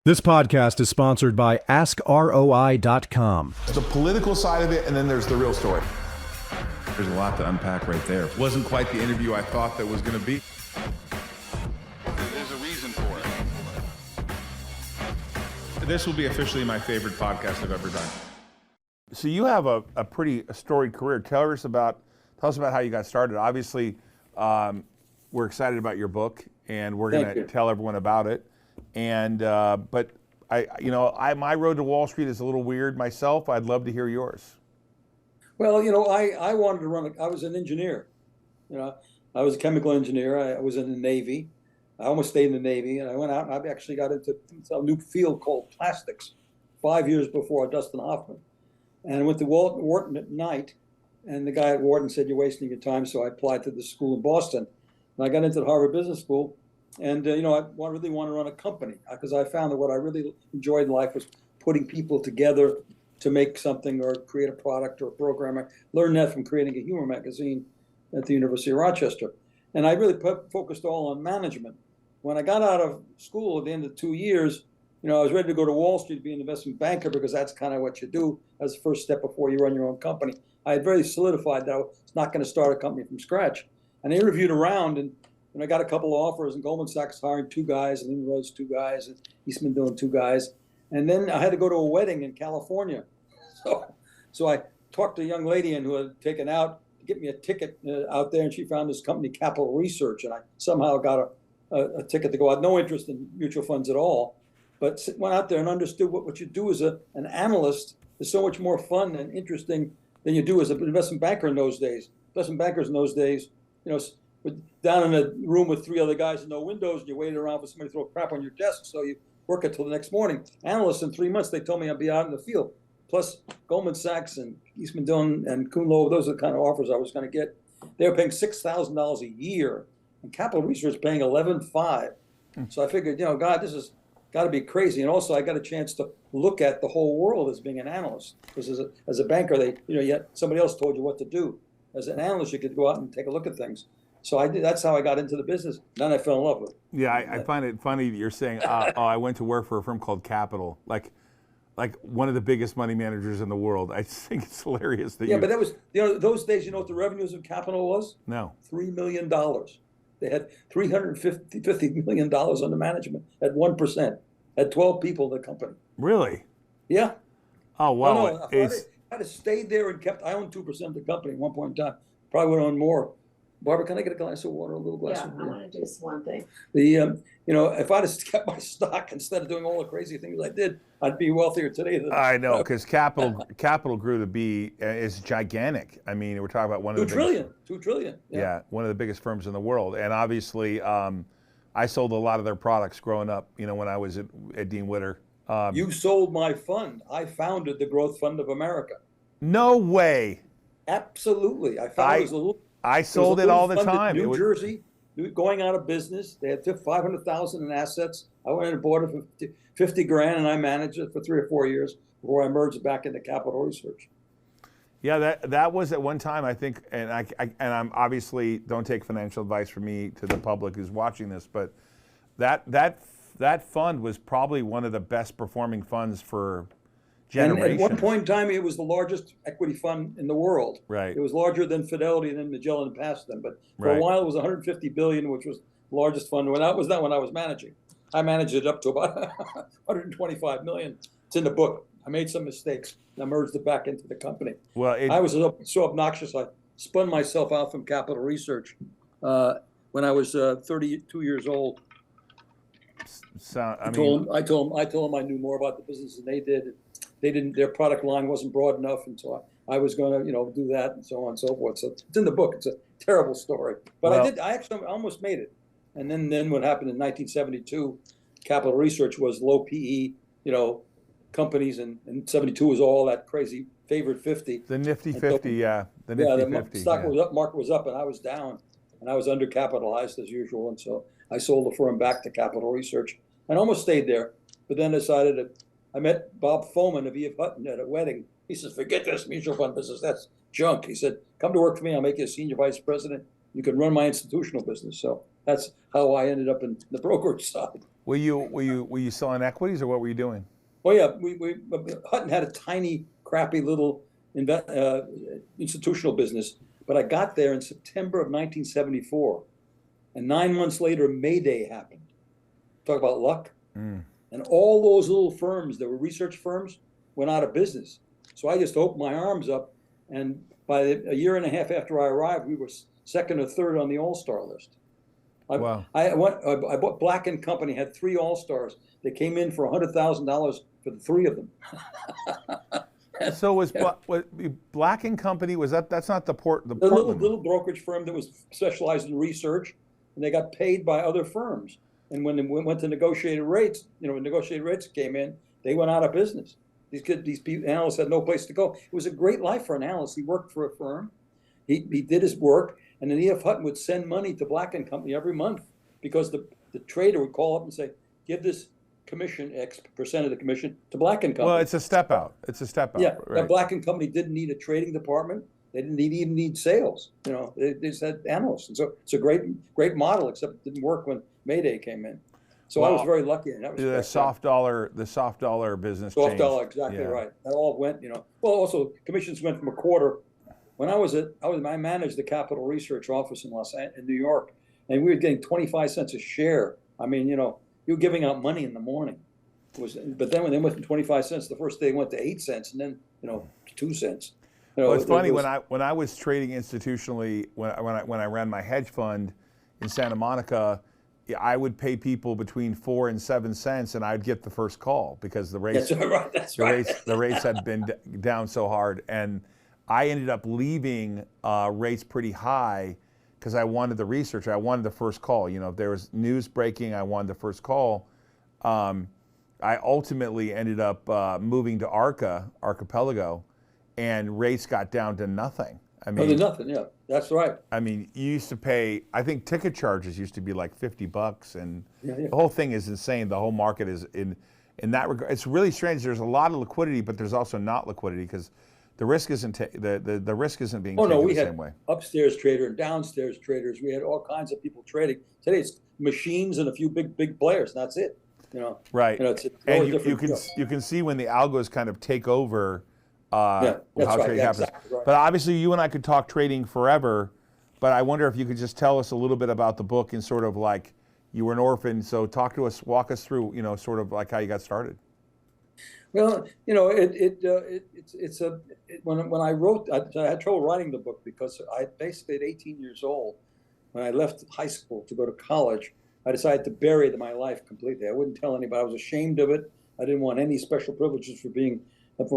This podcast is sponsored by askROI.com. The political side of it, and then there's the real story. There's a lot to unpack right there. It wasn't quite the interview I thought that was going to be. There's a reason for it. This will be officially my favorite podcast I've ever done. So you have a pretty storied career. Tell us about how you got started. Obviously, we're excited about your book, and we're going to tell everyone about it. And but my road to Wall Street is a little weird myself. I'd love to hear yours. Well, I wanted to run. I was an engineer. I was a chemical engineer. I was in the Navy. I almost stayed in the Navy, and I went out and I actually got into a new field called plastics 5 years before Dustin Hoffman. And I went to Wharton at night, and the guy at Wharton said, "You're wasting your time." So I applied to the school in Boston, and I got into the Harvard Business School. And I really want to run a company because I found that what I really enjoyed in life was putting people together to make something or create a product or a program. I learned that from creating a humor magazine at the University of Rochester. And I really focused all on management. When I got out of school at the end of 2 years, I was ready to go to Wall Street to be an investment banker because that's kind of what you do as the first step before you run your own company. I had very solidified that I was not going to start a company from scratch. And I interviewed around, and I got a couple of offers, and Goldman Sachs hiring 2 guys, and Lehman Brothers 2 guys, and Eastman doing 2 guys. And then I had to go to a wedding in California. So I talked to a young lady who had taken out to get me a ticket out there, and she found this company, Capital Research, and I somehow got a ticket to go out. No interest in mutual funds at all, but went out there and understood what you do as an analyst is so much more fun and interesting than you do as an investment banker in those days. Investment bankers in those days, down in a room with 3 other guys and no windows, and you waited around for somebody to throw crap on your desk, so you work until the next morning. Analysts in 3 months, they told me I'd be out in the field. Plus, Goldman Sachs and Eastman Dillon and Kuhn Loeb, those are the kind of offers I was going to get. They were paying $6,000 a year, and Capital Research paying $11,500. So I figured, God, this has got to be crazy. And also, I got a chance to look at the whole world as being an analyst, because as a banker, somebody else told you what to do. As an analyst, you could go out and take a look at things. So I did. That's how I got into the business. Then I fell in love with it. Yeah, I find it funny that you're saying, I went to work for a firm called Capital, like one of the biggest money managers in the world. I think it's hilarious that but that was, those days, what the revenues of Capital was? No. $3 million. They had $350 million under management at 1%. Had 12 people in the company. Really? Yeah. Oh, wow. No, if I'd have stayed there and I owned 2% of the company at one point in time. Probably would have owned more. Barbara, can I get a glass of water, a little glass of water? Yeah, I want to do this one thing. If I'd have kept my stock instead of doing all the crazy things I did, I'd be wealthier today than I know, because Capital grew to be is gigantic. I mean, we're talking about $2 trillion. Yeah, one of the biggest firms in the world. And obviously, I sold a lot of their products growing up. When I was at Dean Witter. You sold my fund. I founded the Growth Fund of America. No way. Absolutely. I sold it all the time. New Jersey, going out of business. They had $500,000 in assets. I went and bought it for $50,000, and I managed it for 3 or 4 years before I merged back into Capital Research. Yeah, that was at one time, I think, and I'm obviously, don't take financial advice from me to the public who's watching this, but that fund was probably one of the best performing funds for generations. And at one point in time, it was the largest equity fund in the world. Right. It was larger than Fidelity and then Magellan passed them. But for a while, it was $150 billion, which was the largest fund. That was when I was managing. I managed it up to about $125 million. It's in the book. I made some mistakes. I merged it back into the company. Well, I was so obnoxious. I spun myself out from Capital Research when I was 32 years old. I told them I knew more about the business than they did. They didn't. Their product line wasn't broad enough, and so I was going to, do that, and so on and so forth. So it's in the book. It's a terrible story, but I actually almost made it. And then what happened in 1972? Capital Research was low PE, companies, and 72 was all that crazy favorite 50. The Nifty 50, yeah. The Nifty 50. The stock was up, market was up, and I was down, and I was undercapitalized as usual, and so I sold the firm back to Capital Research and almost stayed there, but then decided that. I met Bob Foman of E.F. Hutton at a wedding. He says, "Forget this mutual fund business. That's junk." He said, "Come to work for me. I'll make you a senior vice president. You can run my institutional business." So that's how I ended up in the brokerage side. Were you selling equities, or what were you doing? Oh yeah, Hutton had a tiny, crappy little institutional business, but I got there in September of 1974, and 9 months later, Mayday happened. Talk about luck. And all those little firms that were research firms went out of business. So I just opened my arms up, and by a year and a half after I arrived, we were second or third on the All-Star list. Wow. I bought Black & Company, had 3 All-Stars. They came in for $100,000 for the 3 of them. So was Black & Company, was that's not the Portland? Little brokerage firm that was specialized in research, and they got paid by other firms. And when they went to negotiated rates, when negotiated rates came in, they went out of business. These analysts had no place to go. It was a great life for an analyst. He worked for a firm. He did his work, and then E.F. Hutton would send money to Black & Company every month, because the trader would call up and say, give this commission, X percent of the commission, to Black & Company. Well, it's a step out. Yeah, right? Black & Company didn't need a trading department. They didn't even need sales. They just had analysts. And so it's a great model, except it didn't work when Mayday came in. So I was very lucky. And that was the soft dollar business Soft changed. dollar, exactly right. That all went, Well, also commissions went from a quarter. When I managed the Capital Research office in New York, and we were getting 25 cents a share. I mean, you were giving out money in the morning. But then when they went from 25 cents, the first day went to 8 cents, and then 2 cents. Well, it's funny, when I was trading institutionally, when I ran my hedge fund in Santa Monica, I would pay people between 4 and 7 cents, and I'd get the first call because the rates the rates had been down so hard, and I ended up leaving rates pretty high because I wanted the research. I wanted the first call. If there was news breaking, I wanted the first call. I ultimately ended up moving to Archipelago, and rates got down to nothing. I mean, nothing. Yeah, that's right. I mean, you used to pay. I think ticket charges used to be like $50, and the whole thing is insane. The whole market is in that regard. It's really strange. There's a lot of liquidity, but there's also not liquidity because the risk isn't the risk isn't being taken the same way. Upstairs trader and downstairs traders. We had all kinds of people trading. Today it's machines and a few big players. And that's it. Right. And you can see when the algos kind of take over. How trading happens. Exactly right. But obviously you and I could talk trading forever, but I wonder if you could just tell us a little bit about the book and sort of like, you were an orphan, so walk us through, sort of like how you got started. Well, when I wrote, I had trouble writing the book because I basically at 18 years old, when I left high school to go to college, I decided to bury my life completely. I wouldn't tell anybody. I was ashamed of it. I didn't want any special privileges for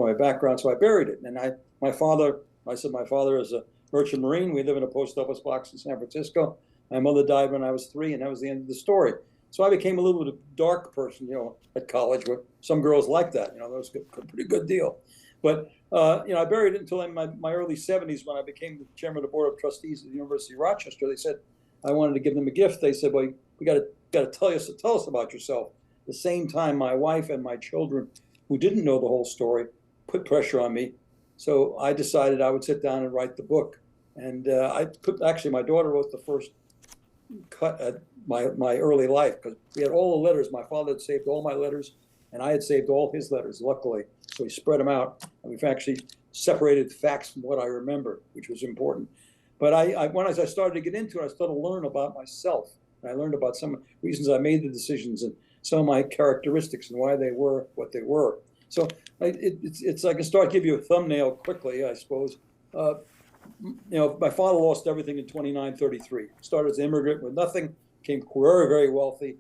my background, so I buried it. And my father is a merchant marine. We live in a post office box in San Francisco. My mother died when I was 3, and that was the end of the story. So I became a little bit of a dark person, at college, where some girls like that. That was a pretty good deal. But I buried it until in my early 70s, when I became the chairman of the board of trustees at the University of Rochester. They said I wanted to give them a gift. They said, "Well, we got to tell us about yourself." At the same time, my wife and my children, who didn't know the whole story, put pressure on me. So I decided I would sit down and write the book. And my daughter wrote the first cut at my early life, because we had all the letters. My father had saved all my letters, and I had saved all his letters, luckily. So we spread them out, and we've actually separated facts from what I remember, which was important. But as I started to get into it, I started to learn about myself. And I learned about some reasons I made the decisions and some of my characteristics and why they were what they were. So I can give you a thumbnail quickly, I suppose. My father lost everything in 2933. Started as an immigrant with nothing, became very, very wealthy.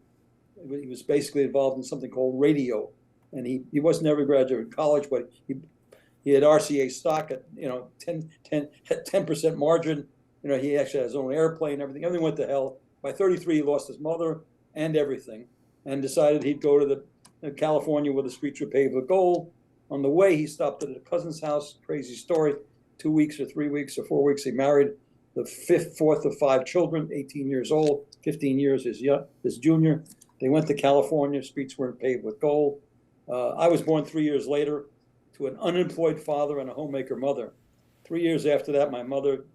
He was basically involved in something called radio, and he wasn't ever graduated college, but he had RCA stock at 10% margin. He actually had his own airplane, everything went to hell. By 33, he lost his mother and everything, and decided he'd go to California, where the streets were paved with gold. On the way, he stopped at a cousin's house. Crazy story. 2 weeks or 3 weeks or 4 weeks, he married the fourth of 5 children, 18 years old, 15 years his junior. They went to California. Streets weren't paved with gold. I was born 3 years later to an unemployed father and a homemaker mother. 3 years after that, my mother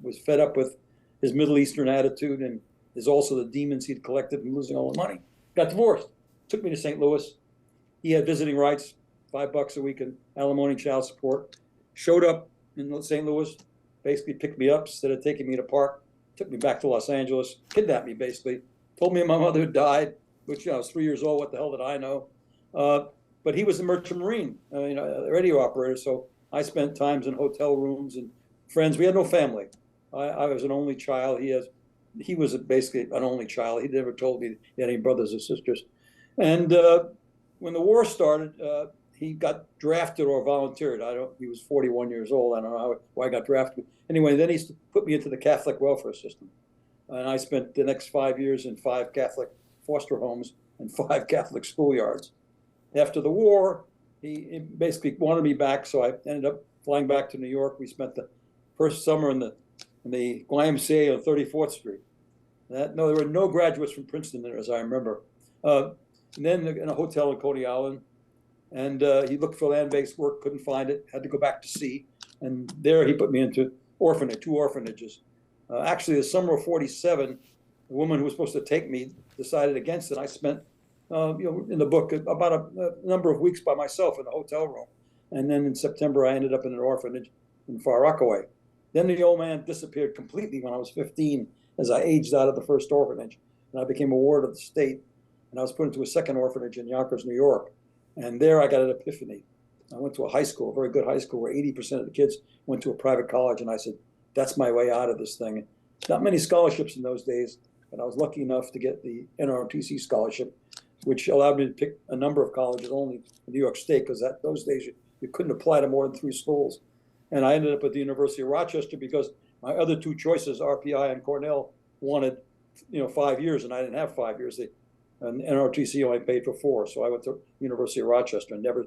was fed up with his Middle Eastern attitude and There's also the demons he'd collected from losing all the money. Got divorced. Took me to St. Louis. He had visiting rights, $5 a week in alimony, child support. Showed up in St. Louis, basically picked me up instead of taking me to park. Took me back to Los Angeles, kidnapped me basically. Told me my mother had died, which I was 3 years old. What the hell did I know? But he was a merchant marine, a radio operator. So I spent times in hotel rooms and friends. We had no family. I was an only child. He was basically an only child. He never told me he had any brothers or sisters. And when the war started, he got drafted or volunteered. He was 41 years old. I don't know why I got drafted. Anyway, then he put me into the Catholic welfare system. And I spent the next 5 years in 5 Catholic foster homes and 5 Catholic schoolyards. After the war, he basically wanted me back, so I ended up flying back to New York. We spent the first summer in the YMCA on 34th Street. There were no graduates from Princeton there, as I remember. And then in a hotel in Coney Island, and he looked for land-based work, couldn't find it, had to go back to sea, and there he put me into 2 orphanages. Actually, the summer of '47, the woman who was supposed to take me decided against it. I spent, in the book, about a number of weeks by myself in a hotel room, and then in September I ended up in an orphanage in Far Rockaway. Then the old man disappeared completely when I was 15, as I aged out of the first orphanage, and I became a ward of the state, and I was put into a second orphanage in Yonkers, New York, and there I got an epiphany. I went to a high school, a very good high school, where 80% of the kids went to a private college, and I said, that's my way out of this thing. Not many scholarships in those days, but I was lucky enough to get the NROTC scholarship, which allowed me to pick a number of colleges only in New York State, because those days you couldn't apply to more than 3 schools. And I ended up at the University of Rochester because my other 2 choices, RPI and Cornell, wanted 5 years, and I didn't have 5 years. And NROTC only paid for 4, so I went to University of Rochester and never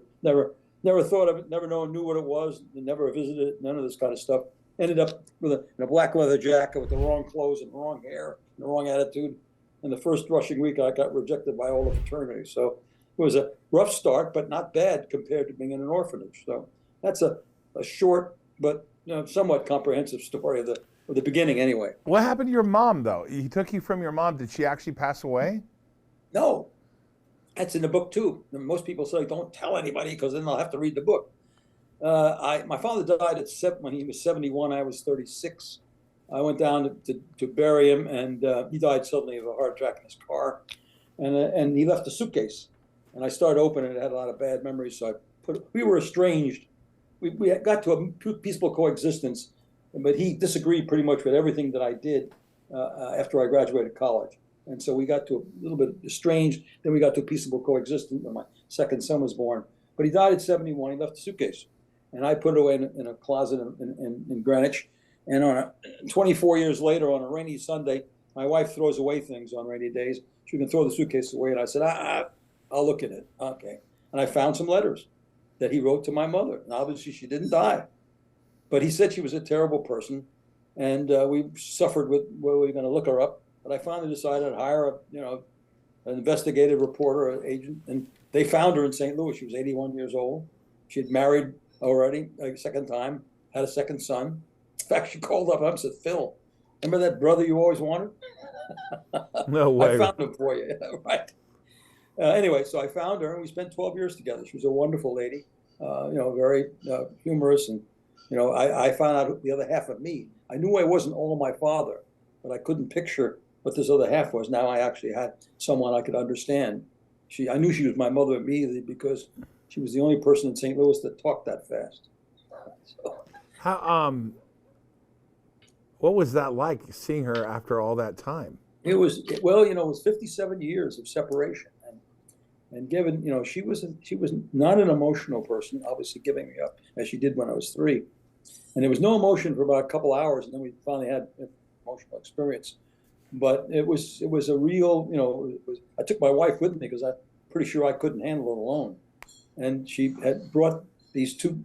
thought of it, knew what it was, never visited it, none of this kind of stuff. Ended up in a black leather jacket with the wrong clothes and wrong hair and the wrong attitude. And the first rushing week, I got rejected by all the fraternities. So it was a rough start, but not bad compared to being in an orphanage. So that's a short but somewhat comprehensive story of the beginning, anyway. What happened to your mom, though? He took you from your mom. Did she actually pass away? No, that's in the book too. And most people say don't tell anybody because then they'll have to read the book. My father died when he was 71. I was 36. I went down to bury him, and he died suddenly of a heart attack in his car. And he left a suitcase, and I started opening it. It had a lot of bad memories, so we were estranged. We got to a peaceful coexistence, but he disagreed pretty much with everything that I did after I graduated college. And so we got to a little bit estranged. Then we got to a peaceable coexistence when my second son was born. But he died at 71. He left a suitcase. And I put it away in a closet in Greenwich. And 24 years later, on a rainy Sunday, my wife throws away things on rainy days. She can throw the suitcase away. And I said, I'll look at it. Okay. And I found some letters that he wrote to my mother. And obviously, she didn't die. But he said she was a terrible person. And we suffered with where we were going to look her up. But I finally decided to hire an investigative reporter, an agent. And they found her in St. Louis. She was 81 years old. She had married already a second time, had a second son. In fact, she called up and said, Phil, remember that brother you always wanted? No way. I found him for you, right? Anyway, so I found her, and we spent 12 years together. She was a wonderful lady, very humorous. And, I found out the other half of me. I knew I wasn't all my father, but I couldn't picture what this other half was. Now I actually had someone I could understand. I knew she was my mother immediately because she was the only person in St. Louis that talked that fast. So. What was that like, seeing her after all that time? It was 57 years of separation, and given, she was not an emotional person, obviously giving me up as she did when I was 3, and there was no emotion for about a couple hours, and then we finally had an emotional experience. But it was a real, I took my wife with me because I'm pretty sure I couldn't handle it alone. And she had brought these 2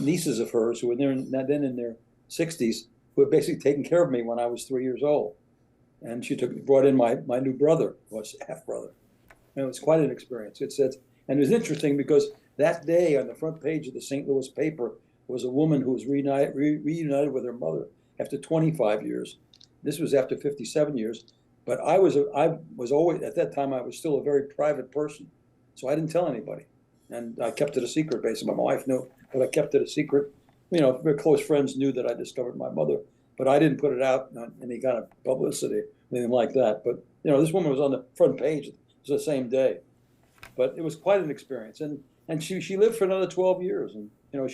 nieces of hers who were then in their 60s, who had basically taken care of me when I was 3 years old. And she brought in my new brother, was half brother. And it was quite an experience. And it was interesting because that day on the front page of the St. Louis paper was a woman who was reunited with her mother after 25 years. This was after 57 years. But I was always, at that time, I was still a very private person. So I didn't tell anybody. And I kept it a secret, basically. My wife knew, but I kept it a secret. You know, very close friends knew that I discovered my mother, but I didn't put it out on any kind of publicity, anything like that. But, you know, this woman was on the front page. It was the same day. But it was quite an experience. And she lived for another 12 years. And, you know,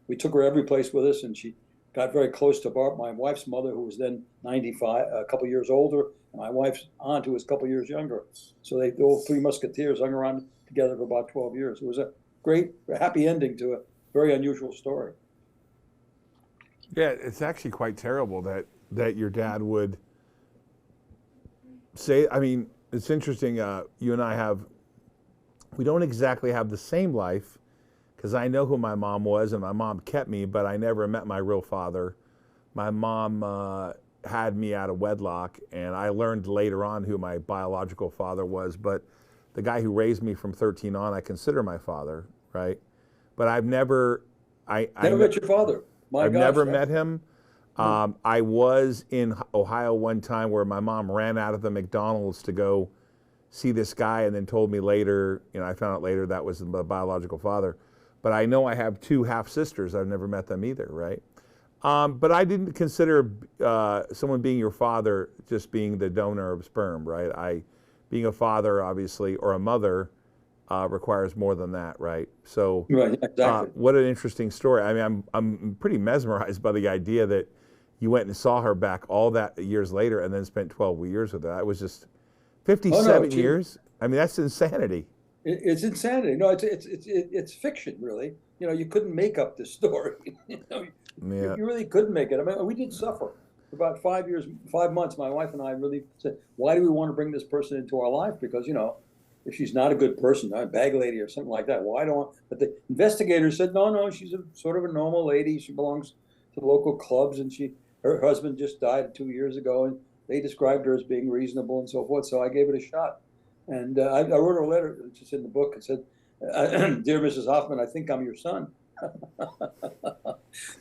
we took her every place with us, and she got very close to my wife's mother, who was then 95, a couple years older, and my wife's aunt, who was a couple years younger. So the old three musketeers hung around together for about 12 years. It was a great, happy ending to a very unusual story. Yeah, it's actually quite terrible that your dad would say. I mean, it's interesting. You and I we don't exactly have the same life, because I know who my mom was, and my mom kept me, but I never met my real father. My mom had me out of wedlock, and I learned later on who my biological father was, but the guy who raised me from 13 on, I consider my father, right? But I've never met your father. I've never met him. I was in Ohio one time where my mom ran out of the McDonald's to go see this guy, and then told me later, you know, I found out later that was the biological father. But I know I have two half sisters. I've never met them either, right? But I didn't consider someone being your father just being the donor of sperm, right? Being a father, obviously, or a mother requires more than that, right? So, right, exactly. What an interesting story. I mean, I'm pretty mesmerized by the idea that you went and saw her back all that years later, and then spent 12 years with her. That was just 57 years. I mean, that's insanity. It's insanity. No, it's fiction, really. You know, you couldn't make up this story. You know, you really couldn't make it. I mean, we did suffer. For about 5 months, my wife and I really said, why do we want to bring this person into our life? Because, you know, if she's not a good person, a bag lady or something like that, why don't? But the investigators said, no, she's a sort of a normal lady. She belongs to the local clubs, and her husband just died 2 years ago, and they described her as being reasonable and so forth. So I gave it a shot. And I wrote her a letter, which is in the book. It said, "Dear Mrs. Hoffman, I think I'm your son."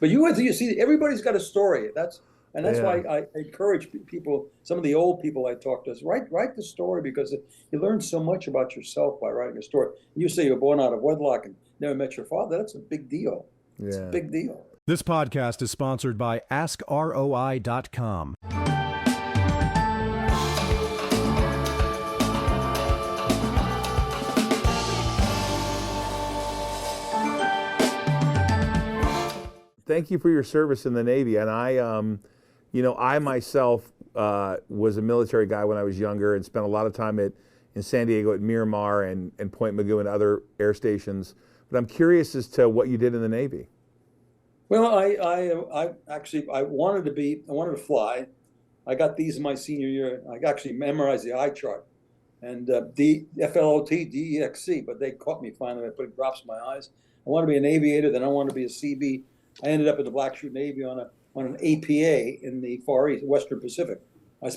But you see, everybody's got a story. That's why I encourage people. Some of the old people I talk to, write the story, because you learn so much about yourself by writing a story. You say you're born out of wedlock and never met your father. That's a big deal. Yeah. It's a big deal. This podcast is sponsored by askROI.com. Thank you for your service in the Navy. And I myself was a military guy when I was younger, and spent a lot of time in San Diego at Miramar and Point Mugu and other air stations. But I'm curious as to what you did in the Navy. Well, I wanted to fly. I got these in my senior year. I actually memorized the eye chart, and FLOT, but they caught me finally. I put drops in my eyes. I wanted to be an aviator, then I wanted to be a CB. I ended up in the Black Chute Navy on an APA in the Far East, Western Pacific. I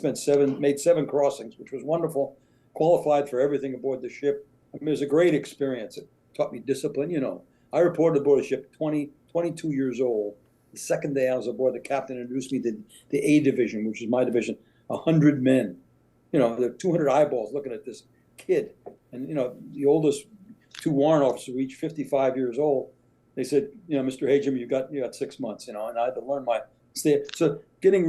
made 7 crossings, which was wonderful. Qualified for everything aboard the ship. I mean, it was a great experience. It taught me discipline. You know, I reported aboard the ship 22 years old. The second day I was aboard, the captain introduced me to the A division, which is my division. 100 men. You know, there are 200 eyeballs looking at this kid. And you know, the oldest 2 warrant officers reached 55 years old. They said, you know, Mr. Hajim, you got 6 months, you know, and I had to learn my stay. So getting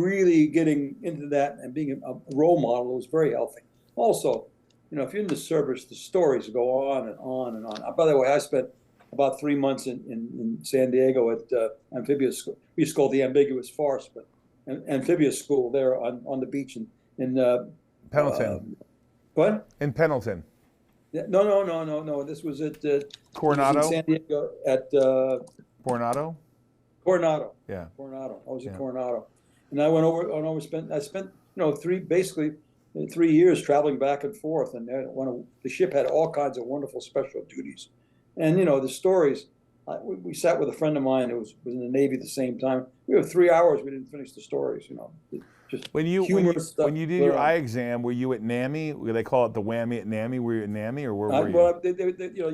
into that and being a role model was very healthy. Also, you know, if you're in the service, the stories go on and on and on. By the way, I spent about 3 months in San Diego at amphibious school. We used to call it the ambiguous farce, but amphibious school there on the beach in Pendleton. What? In Pendleton. No. This was at Coronado. San Diego at Coronado. Coronado. Yeah. Coronado. I was at Coronado, and I went over. I spent 3 years traveling back and forth, and the ship had all kinds of wonderful special duties, and you know the stories. We sat with a friend of mine who was in the Navy at the same time. We had 3 hours. We didn't finish the stories. You know. Just when you did your eye exam, were you at NAMI? They call it the whammy at NAMI. Were you at NAMI, or where were you? Well,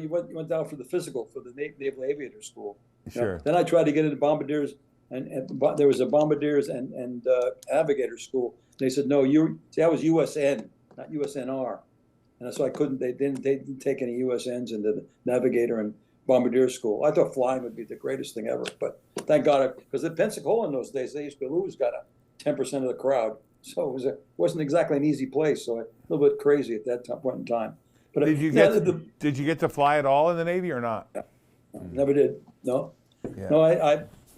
you went down for the physical for the Naval Aviator School. Sure. Then I tried to get into bombardiers, and there was a bombardiers and navigator school. They said, no, see, I was USN, not USNR. And so I couldn't, they didn't take any USNs into the Navigator and Bombardier school. I thought flying would be the greatest thing ever, but thank God, because at Pensacola in those days, they used to lose got a 10% of the crowd. So it wasn't exactly an easy place. So a little bit crazy at that point in time. But did you get to fly at all in the Navy or not? Yeah, never did. No, yeah. No.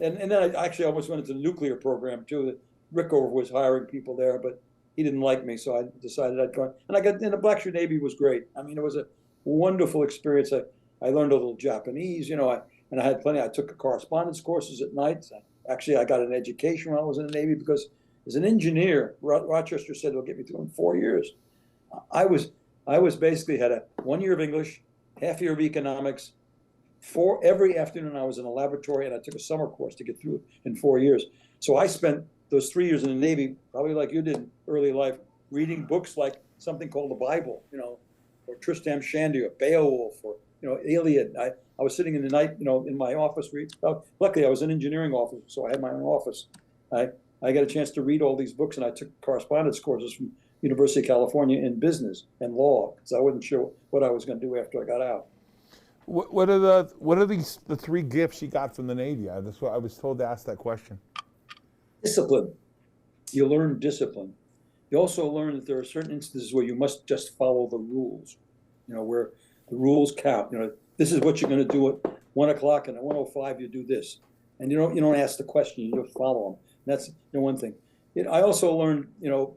And then I actually almost went into the nuclear program too. Rickover was hiring people there, but he didn't like me, so I decided I'd go. And I got in the Blackstreet Navy was great. I mean, it was a wonderful experience. I learned a little Japanese, you know. I took correspondence courses at night. I got an education when I was in the Navy because as an engineer, Rochester said it'll get me through in 4 years. I was basically had a 1 year of English, half year of economics. Every afternoon I was in a laboratory, and I took a summer course to get through in 4 years. So I spent those 3 years in the Navy, probably like you did in early life, reading books like something called the Bible, you know, or Tristram Shandy, or Beowulf, or, you know, Iliad. I was sitting in the night, you know, in my office. Luckily, I was an engineering office, so I had my own office. I got a chance to read all these books, and I took correspondence courses from University of California in business and law, because I wasn't sure what I was going to do after I got out. What are the three gifts you got from the Navy? That's what I was told to ask that question. Discipline. You learn discipline. You also learn that there are certain instances where you must just follow the rules, you know, where the rules count. You know, this is what you're going to do at 1 o'clock, and at 1:05 you do this, and you don't ask the question. You just follow them. That's the one thing. I also learned, you know,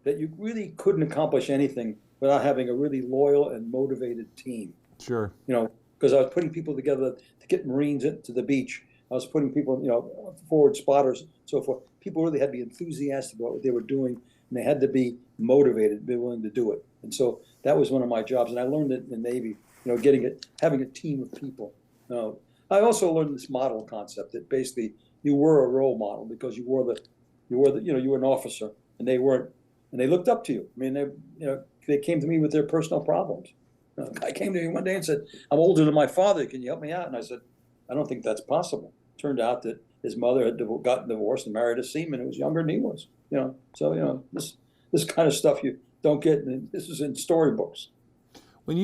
that you really couldn't accomplish anything without having a really loyal and motivated team. Sure. You know, because I was putting people together to get Marines to the beach. I was putting people, you know, forward spotters, so forth. People really had to be enthusiastic about what they were doing, and they had to be motivated, be willing to do it. And so that was one of my jobs, and I learned it in the Navy. You know, having a team of people. I also learned this model concept that basically you were a role model because you were an officer, and they weren't, and they looked up to you. I mean, they came to me with their personal problems. I came to me one day and said, "I'm older than my father. Can you help me out?" And I said, "I don't think that's possible." Turned out that his mother had gotten divorced and married a seaman who was younger than he was. You know, so you know this kind of stuff you don't get. This is in storybooks. When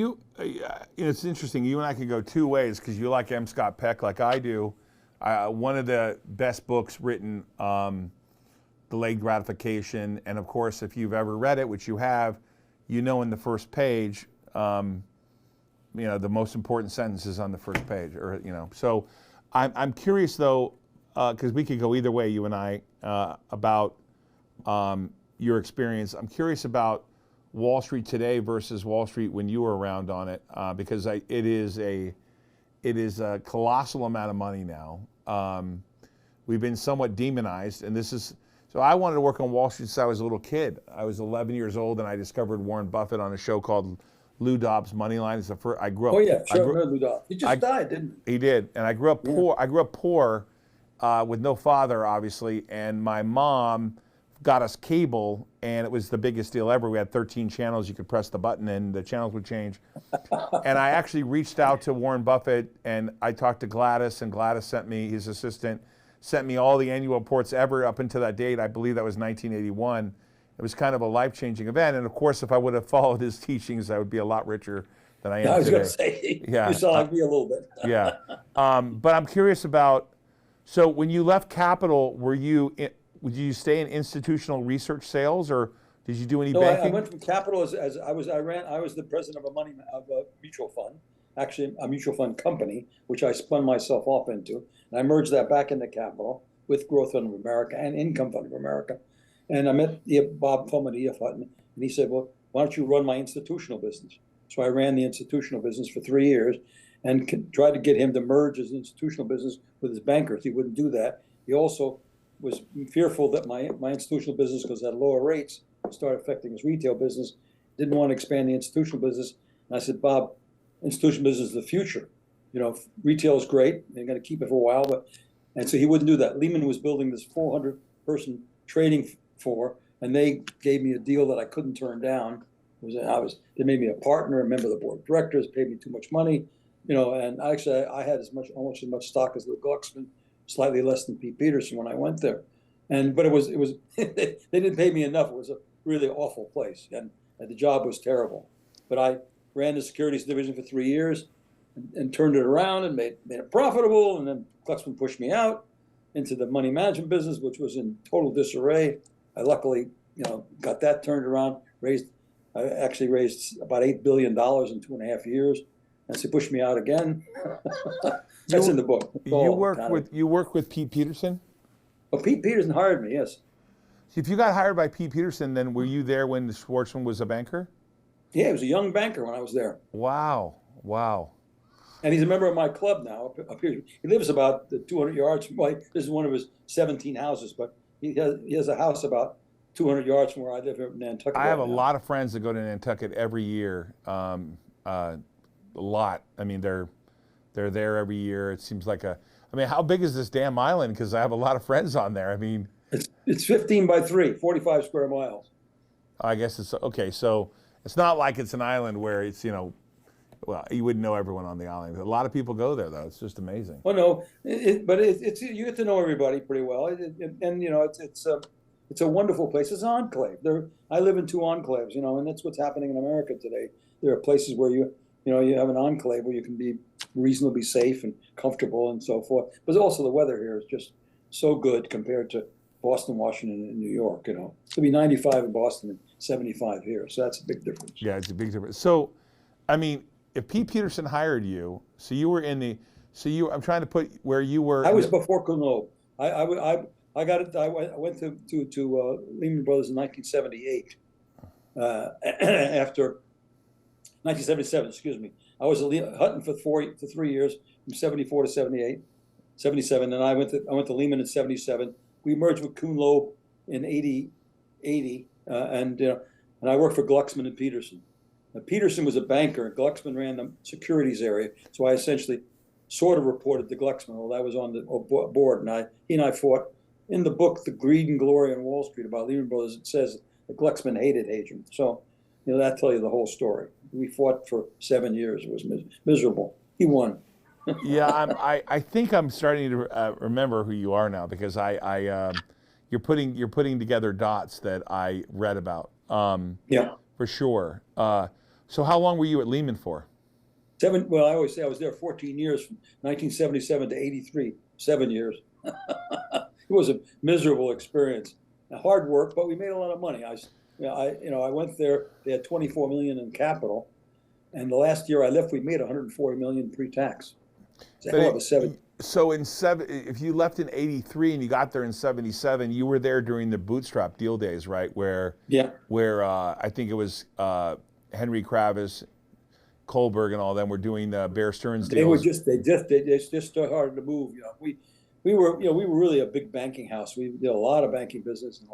it's interesting. You and I can go two ways because you like M. Scott Peck like I do. One of the best books written, Delayed Gratification, and of course, if you've ever read it, which you have, you know in the first page, you know, the most important sentence is on the first page, or you know. So, I'm curious though, because we could go either way, you and I, about your experience. I'm curious about Wall Street today versus Wall Street when you were around on it, because it is a colossal amount of money now. We've been somewhat demonized, and so I wanted to work on Wall Street since I was a little kid. I was 11 years old, and I discovered Warren Buffett on a show called Lou Dobbs Moneyline. It's the first. I grew up. Oh yeah, sure. Lou Dobbs. He just died, didn't he? He did, and I grew up poor. I grew up poor, with no father, obviously, and my mom got us cable, and it was the biggest deal ever. We had 13 channels. You could press the button, and the channels would change. And I actually reached out to Warren Buffett, and I talked to Gladys, and Gladys sent me, his assistant, sent me all the annual reports ever up until that date. I believe that was 1981. It was kind of a life-changing event, and of course, if I would have followed his teachings, I would be a lot richer than I am today. I was going to say, you sound like me a little bit. Yeah, but I'm curious about. So when you left Capital, would you stay in institutional research sales, or did you do any banking? I went from Capital as I was the president of a mutual fund, actually a mutual fund company, which I spun myself off into, and I merged that back into Capital with Growth Fund of America and Income Fund of America. And I met Bob Pullman at Hutton, and he said, "Well, why don't you run my institutional business?" So I ran the institutional business for 3 years and tried to get him to merge his institutional business with his bankers. He wouldn't do that. He also was fearful that my institutional business, because at lower rates, started affecting his retail business. Didn't want to expand the institutional business. And I said, "Bob, institutional business is the future. You know, retail is great. They're going to keep it for a while." And so he wouldn't do that. Lehman was building this 400-person trading floor, and they gave me a deal that I couldn't turn down. They made me a partner, a member of the board of directors, paid me too much money, you know. And actually, I had almost as much stock as Lou Glucksman, slightly less than Pete Peterson when I went there. but it was they didn't pay me enough. It was a really awful place, and the job was terrible. But I ran the securities division for 3 years and turned it around and made it profitable. And then Glucksman pushed me out into the money management business, which was in total disarray. I luckily, got that turned around. I actually raised about $8 billion in 2.5 years. And so he pushed me out again. That's in the book. You work with Pete Peterson? Oh, Pete Peterson hired me, yes. If you got hired by Pete Peterson, then were you there when Schwartzman was a banker? Yeah, he was a young banker when I was there. Wow. And he's a member of my club now up here. He lives about 200 yards from this is one of his 17 houses, but he has a house about 200 yards from where I live here in Nantucket. I have a lot of friends that go to Nantucket every year. A lot. I mean, they're there every year. It seems like how big is this damn island? Because I have a lot of friends on there. I mean, it's 15 by 3, 45 square miles. I guess it's okay. So it's not like it's an island where it's well, you wouldn't know everyone on the island. A lot of people go there, though. It's just amazing. Well, no, but it's you get to know everybody pretty well, and it's a wonderful place. It's an enclave. I live in 2 enclaves, and that's what's happening in America today. There are places where you have an enclave where you can be reasonably safe and comfortable and so forth. But also the weather here is just so good compared to Boston, Washington, and New York. It'll be 95 in Boston and 75 here, so that's a big difference. Yeah, it's a big difference. So, I mean, if Pete Peterson hired you, so you were I'm trying to put where you were. I was before Kuhn Loeb. I got it. I went to Lehman Brothers in 1978. After 1977, excuse me. I was at Hutton for 3 years, from 74 to 77. Then I went to Lehman in 77. We merged with Kuhn Loeb in 80, and I worked for Glucksman and Peterson. Now, Peterson was a banker, and Glucksman ran the securities area. So I essentially sort of reported to Glucksman, while I was on the board. And he and I fought. In the book, The Greed and Glory on Wall Street about Lehman Brothers, it says that Glucksman hated Hajim. So, that tells you the whole story. We fought for 7 years. It was miserable. He won. Yeah, I think I'm starting to remember who you are now, because you're putting together dots that I read about. Yeah, for sure. So how long were you at Lehman for? Well, I always say I was there 14 years, from 1977 to 83. 7 years. It was a miserable experience. Hard work, but we made a lot of money. I went there. They had 24 million in capital, and the last year I left, we made 140 million pre-tax. It's a hell of a 7. So if you left in 83 and you got there in 77, you were there during the bootstrap deal days, right? Where I think it was Henry Kravis, Kohlberg, and all them were doing the Bear Stearns deals. They just started to move. We were really a big banking house. We did a lot of banking business, and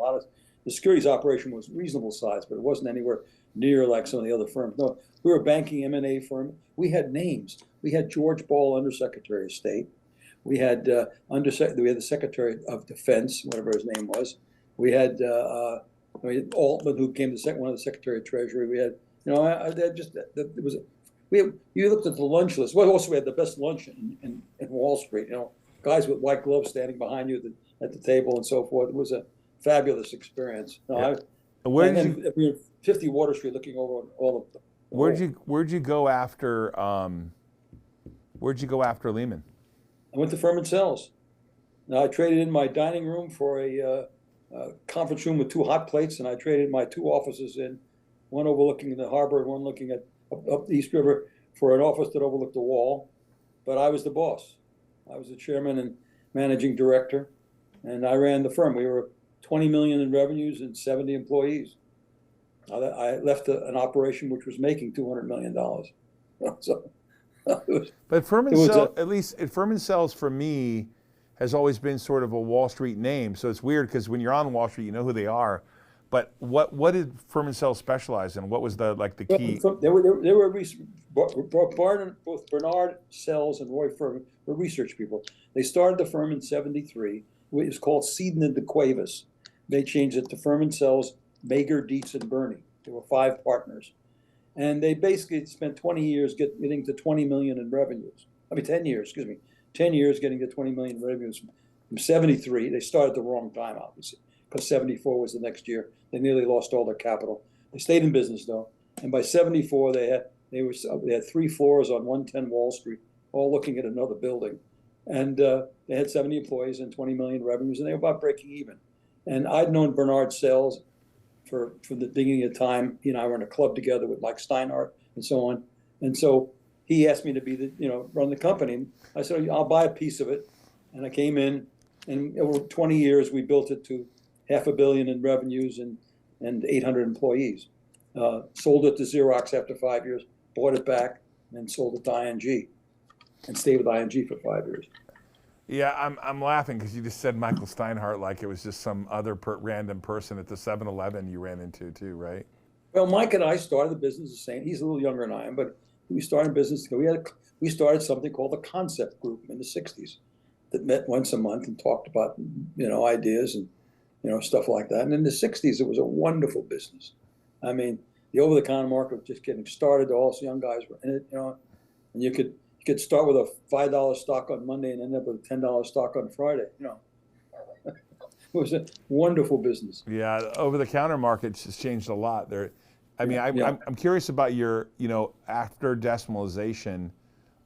the securities operation was reasonable size, but it wasn't anywhere near like some of the other firms. No, we were a banking M&A firm. We had names. We had George Ball, Undersecretary of State. We had the Secretary of Defense, whatever his name was. We had Altman, who became one of the Secretary of Treasury. We had, you looked at the lunch list. Well, also we had the best lunch in Wall Street. Guys with white gloves standing behind you at the table and so forth. It was a fabulous experience. Where did you? 50 Water Street, looking over all of them. Where'd you go after? Where'd you go after Lehman? I went to Furman Cells. Now, I traded in my dining room for a conference room with 2 hot plates, and I traded my 2 offices in, one overlooking the harbor and one looking up the East River, for an office that overlooked the wall. But I was the boss. I was the chairman and managing director, and I ran the firm. We were 20 million in revenues and 70 employees. I left an operation which was making $200 million. So, but Furman Cells for me has always been sort of a Wall Street name. So it's weird because when you're on Wall Street, you know who they are. But what did Furman Cells specialize in? What was the key? Both Bernard Cells and Roy Furman were research people. They started the firm in '73. It was called Seaman and DeQuavis. They changed it to Furman Cells, Mager, Dietz, and Burney. There were 5 partners. And they basically spent 20 years getting to 20 million in revenues. 10 years, excuse me. 10 years getting to 20 million in revenues. From 73, they started the wrong time, obviously, because 74 was the next year. They nearly lost all their capital. They stayed in business though, and by 74 they had 3 floors on 110 Wall Street, all looking at another building, and they had 70 employees and 20 million revenues, and they were about breaking even. And I'd known Bernard Sells from the beginning of time. He and I were in a club together with like Steinhardt and so on, and so he asked me to be run the company. I said, I'll buy a piece of it, and I came in, and over 20 years we built it to $500 million in revenues and 800 employees. Sold it to Xerox after 5 years, bought it back, and sold it to ING, and stayed with ING for 5 years. Yeah, I'm laughing because you just said Michael Steinhardt like it was just some other random person at the 7-Eleven you ran into too, right? Well, Mike and I started the business the same. He's a little younger than I am, but we started business together. We started something called the Concept Group in the 60s that met once a month and talked about, ideas and, stuff like that. And in the 60s, it was a wonderful business. I mean, the over-the-counter market was just getting started. All us young guys were in it, and you could start with a $5 stock on Monday and end up with a $10 stock on Friday, It was a wonderful business. Yeah, over-the-counter market has changed a lot. I'm curious about your, after decimalization,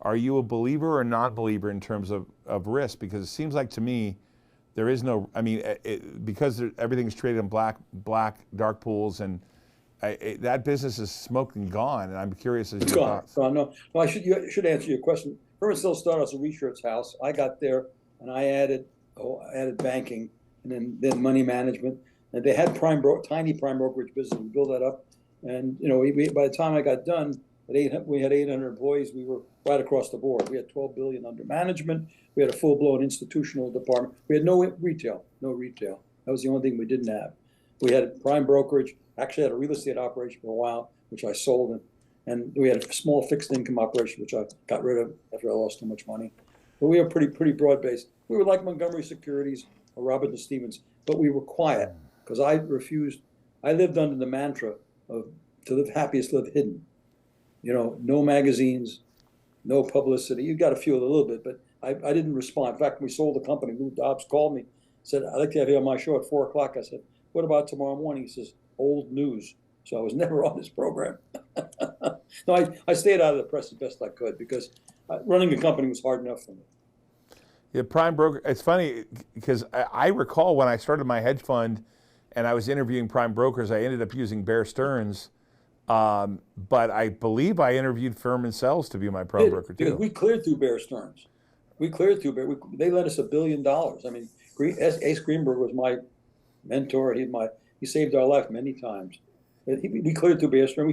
are you a believer or non-believer in terms of risk? Because it seems like to me, there is no, because everything's traded in black, dark pools, and that business is smoked and gone. And I'm curious as your thoughts. Gone. No, I should answer your question. Herman still started as a research house. I got there and I added banking and then money management. And they had tiny prime brokerage business. We built that up. And by the time I got done, we had 800 employees. We were right across the board. We had 12 billion under management. We had a full-blown institutional department. We had no retail. That was the only thing we didn't have. We had prime brokerage. Actually had a real estate operation for a while, which I sold, and we had a small fixed income operation, which I got rid of after I lost too much money. But we were pretty broad-based. We were like Montgomery Securities or Robinson Stevens, but we were quiet because I refused. I lived under the mantra of to live happiest, live hidden. No magazines, no publicity. You got a few a little bit, but I didn't respond. In fact, when we sold the company, Lou Dobbs called me, said, I'd like to have you on my show at 4 o'clock. I said, what about tomorrow morning? He says, old news. So I was never on this program. No, I stayed out of the press as best I could because running a company was hard enough for me. Yeah, prime broker. It's funny because I recall when I started my hedge fund and I was interviewing prime brokers, I ended up using Bear Stearns. But I believe I interviewed Furman Sells to be my prime broker too. We cleared through Bear Stearns. They lent us $1 billion. I mean, Ace Greenberg was my mentor. He saved our life many times. We cleared through Barrière, and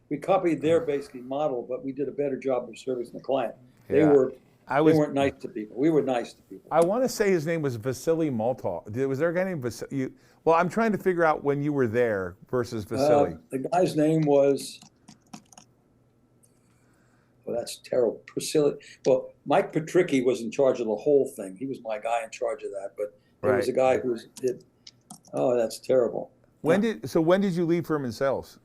we copied their basically model, but we did a better job of servicing the client. They weren't nice to people. We were nice to people. I want to say his name was Vasily Maltov. Was there a guy named Vasily? Well, I'm trying to figure out when you were there versus Vasily. The guy's name was. Well, that's terrible. Priscilla. Well, Mike Patricki was in charge of the whole thing. He was my guy in charge of that. But there was a guy who did. Oh, that's terrible. When did you leave Furman Sells?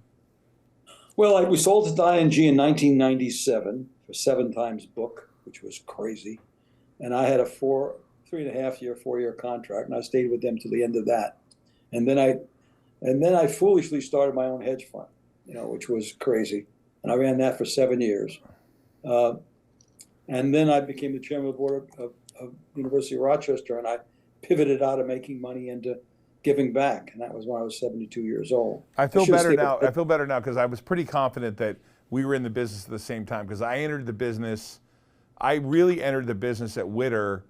Well, we sold it to ING in 1997 for 7 times book, which was crazy. And I had a 4.5-year contract, and I stayed with them to the end of that. And then I foolishly started my own hedge fund, which was crazy. And I ran that for 7 years. And then I became the chairman of the board of University of Rochester, and I pivoted out of making money into giving back, and that was when I was 72 years old. I feel better now because I was pretty confident that we were in the business at the same time because I really entered the business at Witter.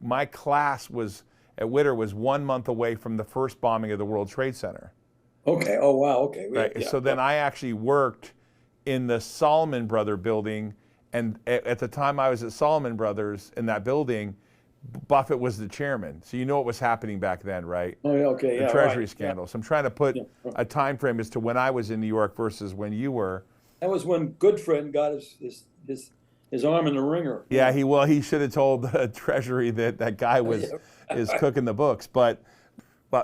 My class at Witter was 1 month away from the first bombing of the World Trade Center. Okay. Oh, wow. Okay. Right. Yeah, so then I actually worked in the Salomon Brother building, and at the time I was at Salomon Brothers in that building, Buffett was the chairman. So you know what was happening back then, right? Oh, yeah, okay. The Treasury scandal. So I'm trying to put a time frame as to when I was in New York versus when you were. That was when Goodfriend got his arm in the ringer. Yeah, he should have told the Treasury that guy is cooking the books. But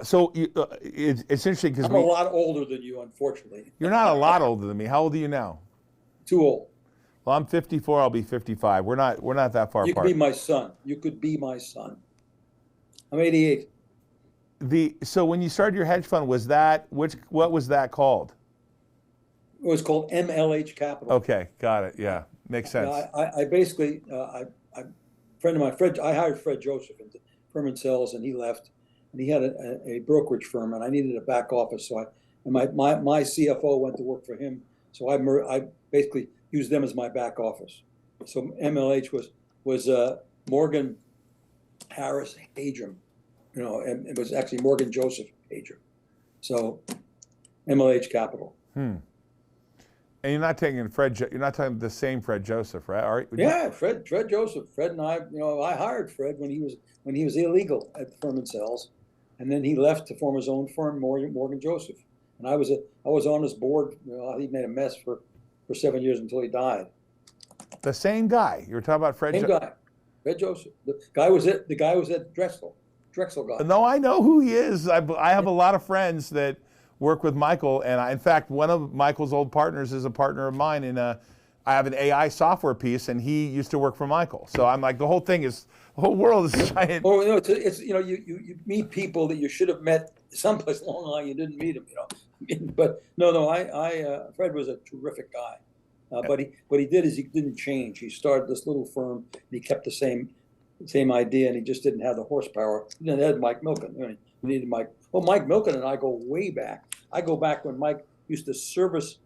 so it's interesting because I'm a lot older than you, unfortunately. You're not a lot older than me. How old are you now? Too old. Well, I'm 54. I'll be 55. We're not that far apart. You could be my son. You could be my son. I'm 88. So when you started your hedge fund, what was that called? It was called MLH Capital. Okay, got it. Yeah, makes sense. I basically, friend of mine, I hired Fred Joseph into firm and sales, and he left, and he had a brokerage firm, and I needed a back office, so my CFO went to work for him, so I basically used them as my back office. So MLH was Morgan Harris Hajim, and it was actually Morgan Joseph Hajim. So MLH Capital. And you're not taking you're not talking the same Fred Joseph, right? Yeah, Fred Joseph. Fred and I, I hired Fred when he was illegal at the firm and sales, and then he left to form his own firm, Morgan Joseph. And I was on his board. He made a mess for 7 years until he died. The same guy. You were talking about Fred. Same guy, Fred Joseph. The guy was at Drexel guy. No, I know who he is. I have a lot of friends that work with Michael, and in fact, one of Michael's old partners is a partner of mine. And I have an AI software piece, and he used to work for Michael. So I'm like, the whole world is giant. Oh no, it's you meet people that you should have met someplace along the line. You didn't meet them, But no, Fred was a terrific guy. But what he did is he didn't change. He started this little firm, and he kept the same idea, and he just didn't have the horsepower. He didn't have Mike Milken. He needed Mike. Well, Mike Milken and I go way back. I go back when Mike used to service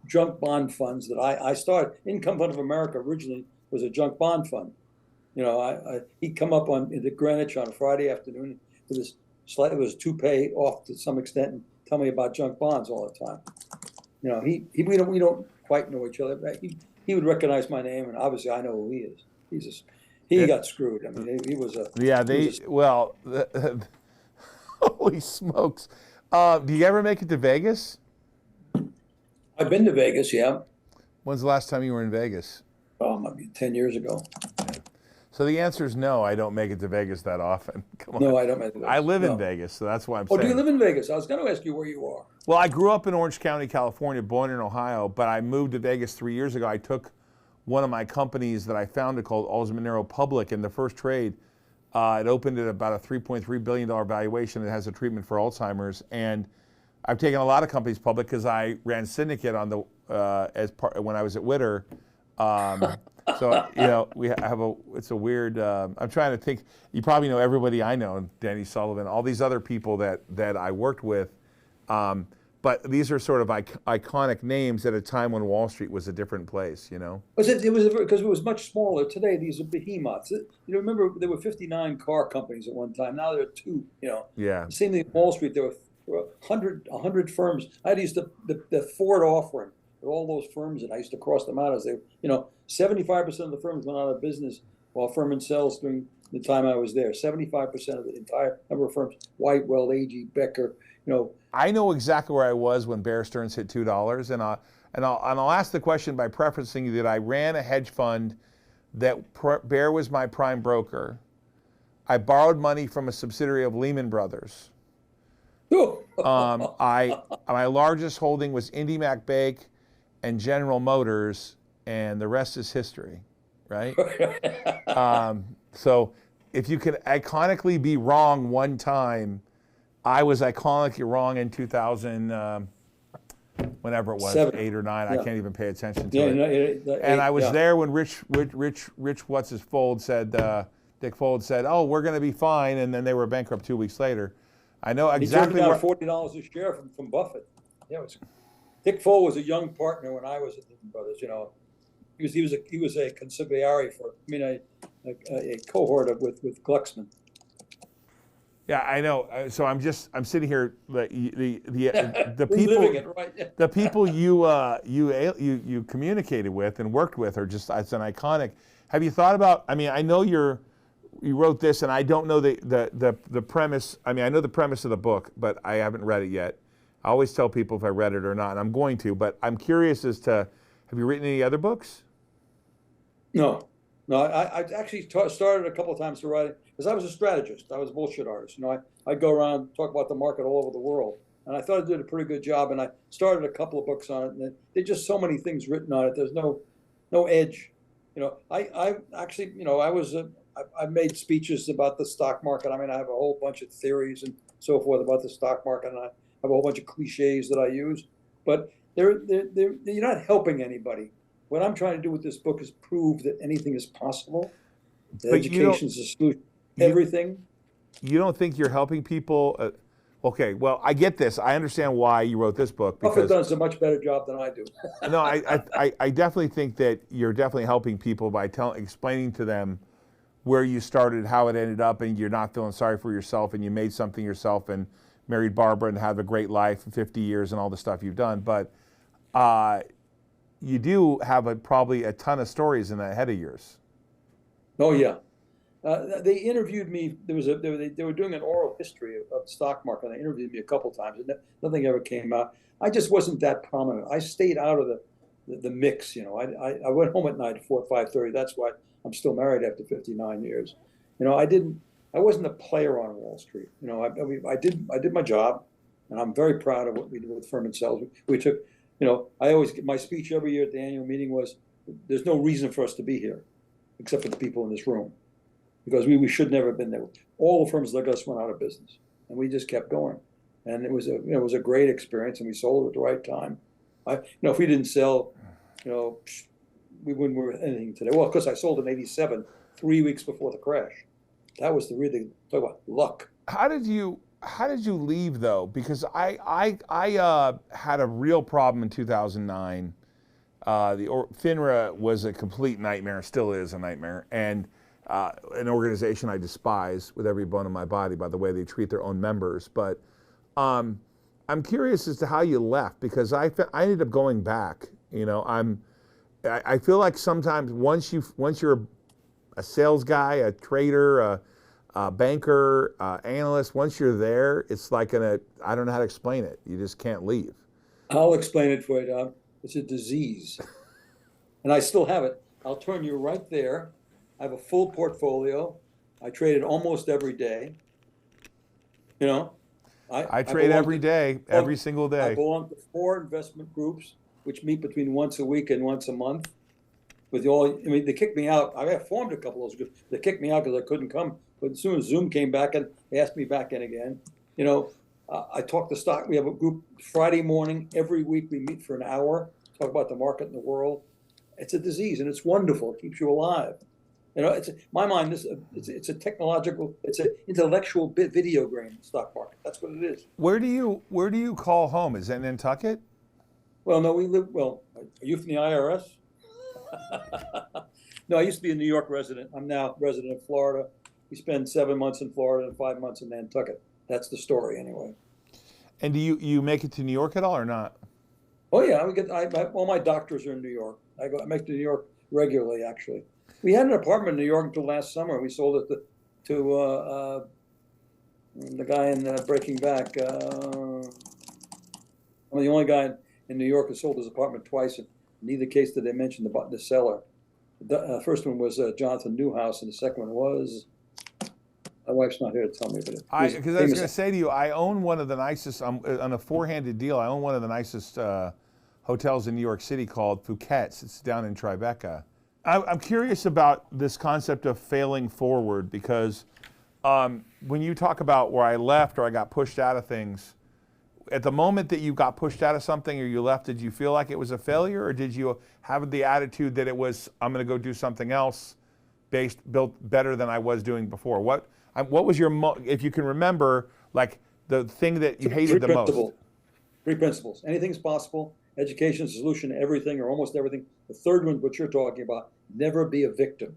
junk bond funds that I started. Income Fund of America originally was a junk bond fund. He'd come up into Greenwich on a Friday afternoon with his it was toupee off to some extent and tell me about junk bonds all the time. We don't quite know each other, but he would recognize my name, and obviously I know who he is. He got screwed. I mean, he was a holy smokes! Do you ever make it to Vegas? I've been to Vegas, yeah. When's the last time you were in Vegas? Oh, might be 10 years ago. So the answer is no. I don't make it to Vegas that often. Come on. No, I don't make it to Vegas. I live in Vegas, so that's why I'm saying. Oh, do you live in Vegas? I was going to ask you where you are. Well, I grew up in Orange County, California, born in Ohio, but I moved to Vegas 3 years ago. I took one of my companies that I founded called Alzmanero Public, in the first trade. It opened at about a $3.3 billion valuation. It has a treatment for Alzheimer's, and I've taken a lot of companies public because I ran Syndicate on the when I was at Witter. So we have it's a weird. I'm trying to think. You probably know everybody I know, Danny Sullivan, all these other people that I worked with. But these are sort of iconic names at a time when Wall Street was a different place, It was because it was much smaller. Today, these are behemoths. Remember, there were 59 car companies at one time. Now there are 2, Yeah. Same thing in Wall Street. There were 100 firms. I used to, the Ford offering, all those firms, and I used to cross them out as they, 75% of the firms went out of business while firm and sales during the time I was there. 75% of the entire number of firms, White, Weld, A.G., Becker, I know exactly where I was when Bear Stearns hit $2, and I'll ask the question by preferencing that I ran a hedge fund that Bear was my prime broker. I borrowed money from a subsidiary of Lehman Brothers. My largest holding was IndyMac Bake and General Motors, and the rest is history, right? So if you can iconically be wrong one time, I was iconically wrong in 2000, whenever it was, 8 or 9. I can't even pay attention to it. And I was there when Rich what's his Fold said, Dick Fold said, "Oh, we're going to be fine," and then they were bankrupt 2 weeks later. I know exactly. He turned down $40 a share from Buffett. Yeah, Dick Fold was a young partner when I was at Lehman Brothers. He was a consigliere a cohort with Glucksman. Yeah, I know. So I'm sitting here. The people, living it, right? The people you communicated with and worked with are just, it's an iconic. Have you thought about? I mean, I know you wrote this, and I don't know the premise. I mean, I know the premise of the book, but I haven't read it yet. I always tell people if I read it or not, and I'm going to. But I'm curious as to, have you written any other books? No. I actually started a couple of times to write it because I was a strategist. I was a bullshit artist. I'd go around talk about the market all over the world, and I thought I did a pretty good job. And I started a couple of books on it, and there's just so many things written on it. There's no edge. I actually, I I've made speeches about the stock market. I mean, I have a whole bunch of theories and so forth about the stock market, and I have a whole bunch of cliches that I use. But you're not helping anybody. What I'm trying to do with this book is prove that anything is possible. That education is a solution. Everything. You don't think you're helping people? Okay, well, I get this. I understand why you wrote this book. Buffett does a much better job than I do. No, I definitely think that you're definitely helping people by explaining to them where you started, how it ended up, and you're not feeling sorry for yourself, and you made something yourself, and married Barbara, and have a great life for 50 years, and all the stuff you've done. But you do have probably a ton of stories in that head of yours. Oh yeah. They interviewed me. They were doing an oral history of the stock market. They interviewed me a couple times, and nothing ever came out. I just wasn't that prominent. I stayed out of the mix. You know, I went home at night at 4 or 5:30. That's why I'm still married after 59 years. You know, I wasn't a player on Wall Street. You know, I did my job, and I'm very proud of what we did with Firm and Cells. We took, you know, my speech every year at the annual meeting was, "There's no reason for us to be here, except for the people in this room." Because we should never have been there. All the firms like us went out of business, and we just kept going. And it was a great experience, and we sold it at the right time. If we didn't sell, we wouldn't worth anything today. Well, of course, I sold in '87, 3 weeks before the crash. That was talk about luck. How did you leave though? Because I had a real problem in 2009. FINRA was a complete nightmare, still is a nightmare, and an organization I despise with every bone in my body by the way they treat their own members. But I'm curious as to how you left, because I ended up going back. You know, I feel like sometimes once you're a sales guy, a trader, a banker, analyst, once you're there, it's like I don't know how to explain it. You just can't leave. I'll explain it for you, Don. It's a disease, and I still have it. I'll turn you right there. I have a full portfolio. I traded almost every day. You know, I trade every day, every single day. I belong to 4 investment groups, which meet between once a week and once a month. They kicked me out. I formed a couple of those groups. They kicked me out because I couldn't come. But as soon as Zoom came back, and they asked me back in again. You know, I talk the stock. We have a group Friday morning every week. We meet for an hour, talk about the market and the world. It's a disease, and it's wonderful. It keeps you alive. You know, my mind. It's a technological, it's an intellectual video game stock market. That's what it is. Where do you call home? Is that Nantucket? Well, no, we live. Well, are you from the IRS? No, I used to be a New York resident. I'm now resident of Florida. We spend 7 months in Florida and 5 months in Nantucket. That's the story, anyway. And do you make it to New York at all, or not? Oh yeah, all my doctors are in New York. I make it to New York regularly, actually. We had an apartment in New York until last summer. We sold it to the guy in Breaking Back. I'm the only guy in New York who sold his apartment twice. In neither case did they mention the seller. The first one was Jonathan Newhouse, and the second one was, my wife's not here to tell me, but because I was going to say to you, I own one of the nicest, on a four-handed deal, I own one of the nicest hotels in New York City called Fouquet's. It's down in Tribeca. I'm curious about this concept of failing forward, because when you talk about where I left or I got pushed out of things, at the moment that you got pushed out of something or you left, did you feel like it was a failure, or did you have the attitude that it was, I'm going to go do something else built better than I was doing before? What was your, if you can remember, like the thing that you hated the most? 3 principles. Anything's possible. Education is a solution to everything or almost everything. The third one, what you're talking about, never be a victim.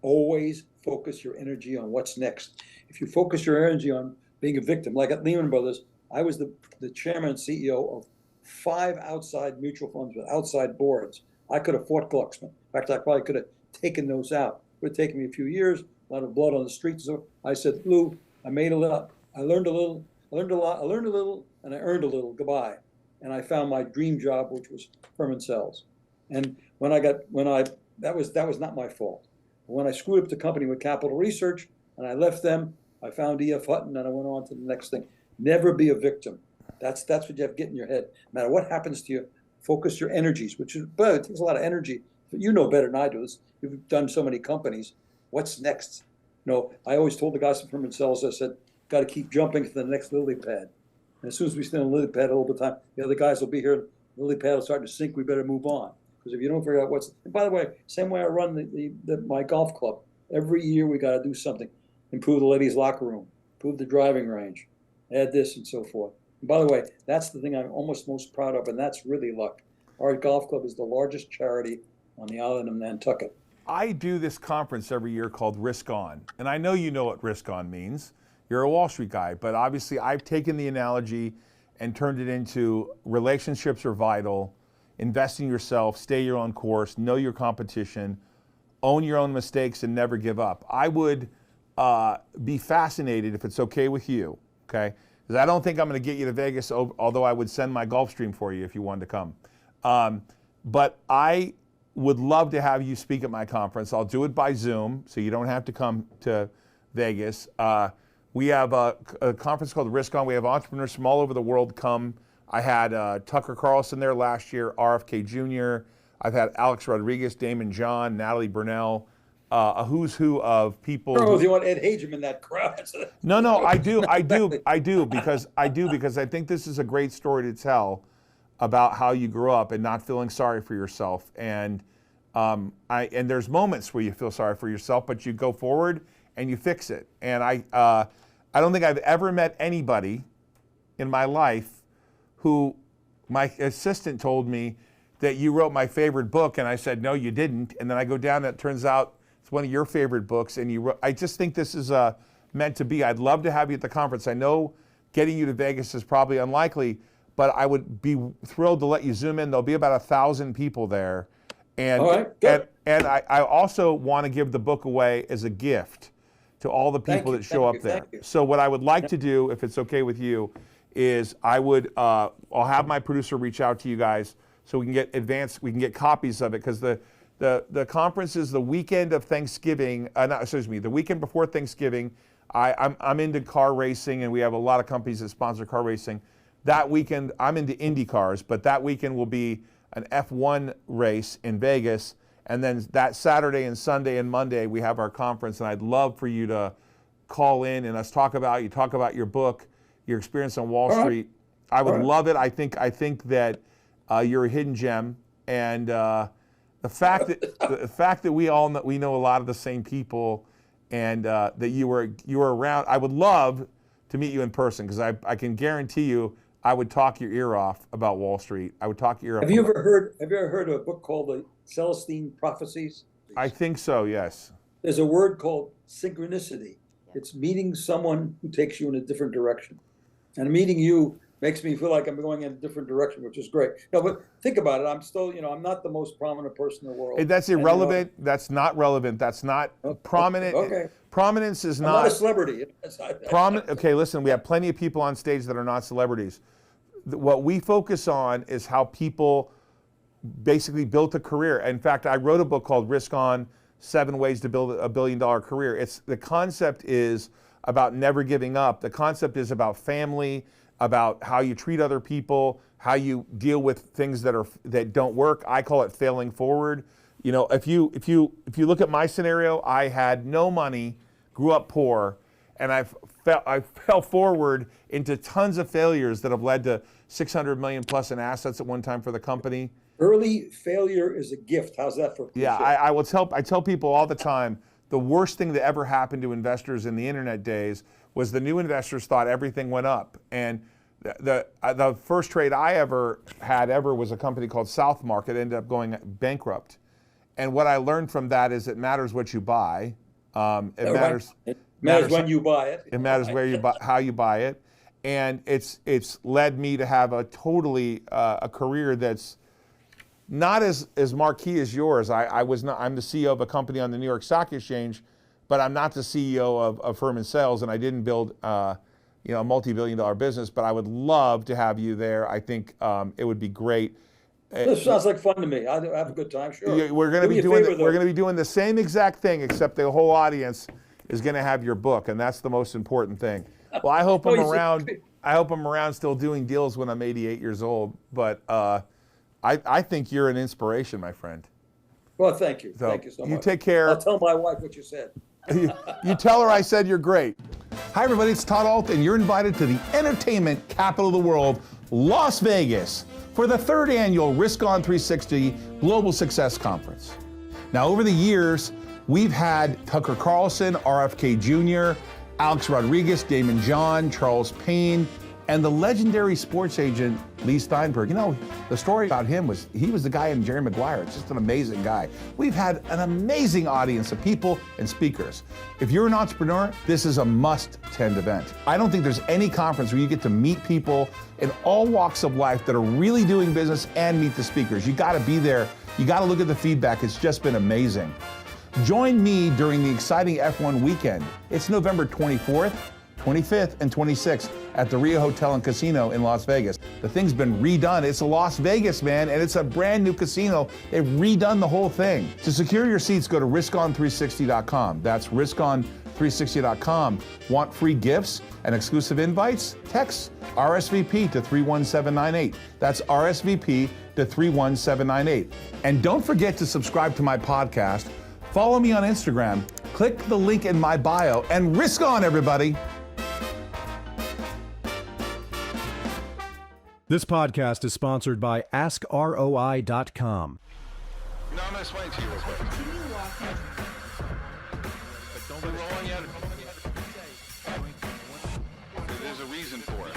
Always focus your energy on what's next. If you focus your energy on being a victim, like at Lehman Brothers, I was the chairman and CEO of 5 outside mutual funds with outside boards. I could have fought Glucksman. In fact, I probably could have taken those out. It would have taken me a few years, a lot of blood on the streets. So I said, Lou, I made a little, I learned a little, I learned a lot, I learned a little, and I earned a little. Goodbye. And I found my dream job, which was Firm and Cells. And that was not my fault. When I screwed up the company with Capital Research and I left them, I found E.F. Hutton and I went on to the next thing. Never be a victim. That's what you have to get in your head. No matter what happens to you, focus your energies, but it takes a lot of energy. You know better than I do. You've done so many companies. what's next? I always told the guys from sales, I said, got to keep jumping to the next lily pad. And as soon as we stand on the lily pad all the time, the other guys will be here, the lily pad will start to sink, we better move on. Because if you don't figure out and by the way, same way I run my golf club. Every year we got to do something. Improve the ladies' locker room, improve the driving range, add this and so forth. And by the way, that's the thing I'm almost most proud of, and that's really luck. Our golf club is the largest charity on the island of Nantucket. I do this conference every year called Risk On, and I know you know what Risk On means. You're a Wall Street guy, but obviously I've taken the analogy and turned it into relationships are vital, invest in yourself, stay your own course, know your competition, own your own mistakes, and never give up. I would be fascinated, if it's okay with you, okay? Because I don't think I'm going to get you to Vegas, although I would send my Gulfstream for you if you wanted to come. But I would love to have you speak at my conference. I'll do it by Zoom, so you don't have to come to Vegas. We have a conference called RiskOn. We have entrepreneurs from all over the world come. I had Tucker Carlson there last year, RFK Jr. I've had Alex Rodriguez, Damon John, Natalie Burnell, a who's who of people. I don't know if you want Ed Hajim in that crowd. No, I do because I think this is a great story to tell about how you grew up and not feeling sorry for yourself. And there's moments where you feel sorry for yourself, but you go forward and you fix it. And I don't think I've ever met anybody in my life who my assistant told me that you wrote my favorite book, and I said, no, you didn't. And then I go down, and it turns out it's one of your favorite books, and you wrote. I just think this is meant to be. I'd love to have you at the conference. I know getting you to Vegas is probably unlikely, but I would be thrilled to let you zoom in. There'll be about 1,000 people there. And, all right, good. And I also want to give the book away as a gift to all the people that show up there. So what I would like to do, if it's okay with you, is I'll have my producer reach out to you guys so we can get copies of it, because the conference is the weekend of Thanksgiving, the weekend before Thanksgiving. I'm into car racing, and we have a lot of companies that sponsor car racing. That weekend, I'm into Indy cars, but that weekend will be an F1 race in Vegas. And then that Saturday and Sunday and Monday, we have our conference, and I'd love for you to call in and us talk about your book, your experience on Wall Street. I would love it. I think that you're a hidden gem, and the fact that we know a lot of the same people, and that you were around. I would love to meet you in person, because I can guarantee you I would talk your ear off about Wall Street. I would talk your ear off. Have you ever heard of a book called the Celestine Prophecies? I think so, yes. There's a word called synchronicity. It's meeting someone who takes you in a different direction. And meeting you makes me feel like I'm going in a different direction, which is great. No, but think about it. I'm still, I'm not the most prominent person in the world. That's irrelevant. That's not relevant. That's not prominent. Okay. Prominence is I'm not a celebrity. Okay, listen, we have plenty of people on stage that are not celebrities. What we focus on is how people basically built a career. In fact, I wrote a book called Risk On, 7 Ways to Build a $1 billion Career. The concept is about never giving up. The concept is about family, about how you treat other people, how you deal with things that don't work. I call it failing forward. If you look at my scenario, I had no money, grew up poor, and I fell forward into tons of failures that have led to 600 million plus in assets at one time for the company. Early failure is a gift. How's that for cliche? Yeah, I tell people all the time, the worst thing that ever happened to investors in the internet days was the new investors thought everything went up. And the first trade I ever had was a company called South Market. It ended up going bankrupt. And what I learned from that is it matters what you buy. It matters when you buy it. It matters where you buy, how you buy it. And it's led me to have a totally a career that's not as marquee as yours. I'm the CEO of a company on the New York Stock Exchange, but I'm not the CEO of a firm in sales, and I didn't build a multi-billion-dollar business. But I would love to have you there. I think it would be great. This sounds like fun to me. I have a good time. Sure. We're going to be doing the same exact thing, except the whole audience is going to have your book, and that's the most important thing. Well, I hope I'm around. I hope I'm around still doing deals when I'm 88 years old. But I think you're an inspiration, my friend. Well, thank you. So Thank you so much. you take care. I'll tell my wife what you said. You tell her I said you're great. Hi, everybody. It's Todd Ault, and you're invited to the entertainment capital of the world, Las Vegas, for the 3rd annual RiskOn360 Global Success Conference. Now, over the years, we've had Tucker Carlson, RFK Jr., Alex Rodriguez, Damon John, Charles Payne, and the legendary sports agent, Lee Steinberg. You know, the story about him was, he was the guy in Jerry Maguire. It's just an amazing guy. We've had an amazing audience of people and speakers. If you're an entrepreneur, this is a must-attend event. I don't think there's any conference where you get to meet people in all walks of life that are really doing business and meet the speakers. You gotta be there. You gotta look at the feedback. It's just been amazing. Join me during the exciting F1 weekend. It's November 24th, 25th, and 26th at the Rio Hotel and Casino in Las Vegas. The thing's been redone. It's a Las Vegas, man, and it's a brand new casino. They've redone the whole thing. To secure your seats, go to RiskOn360.com. That's RiskOn360.com. Want free gifts and exclusive invites? Text RSVP to 31798. That's RSVP to 31798. And don't forget to subscribe to my podcast. Follow me on Instagram. Click the link in my bio and risk on, everybody. This podcast is sponsored by askROI.com. No, I'm going to explain it to you real quick. But don't be rolling yet. There's a reason for it.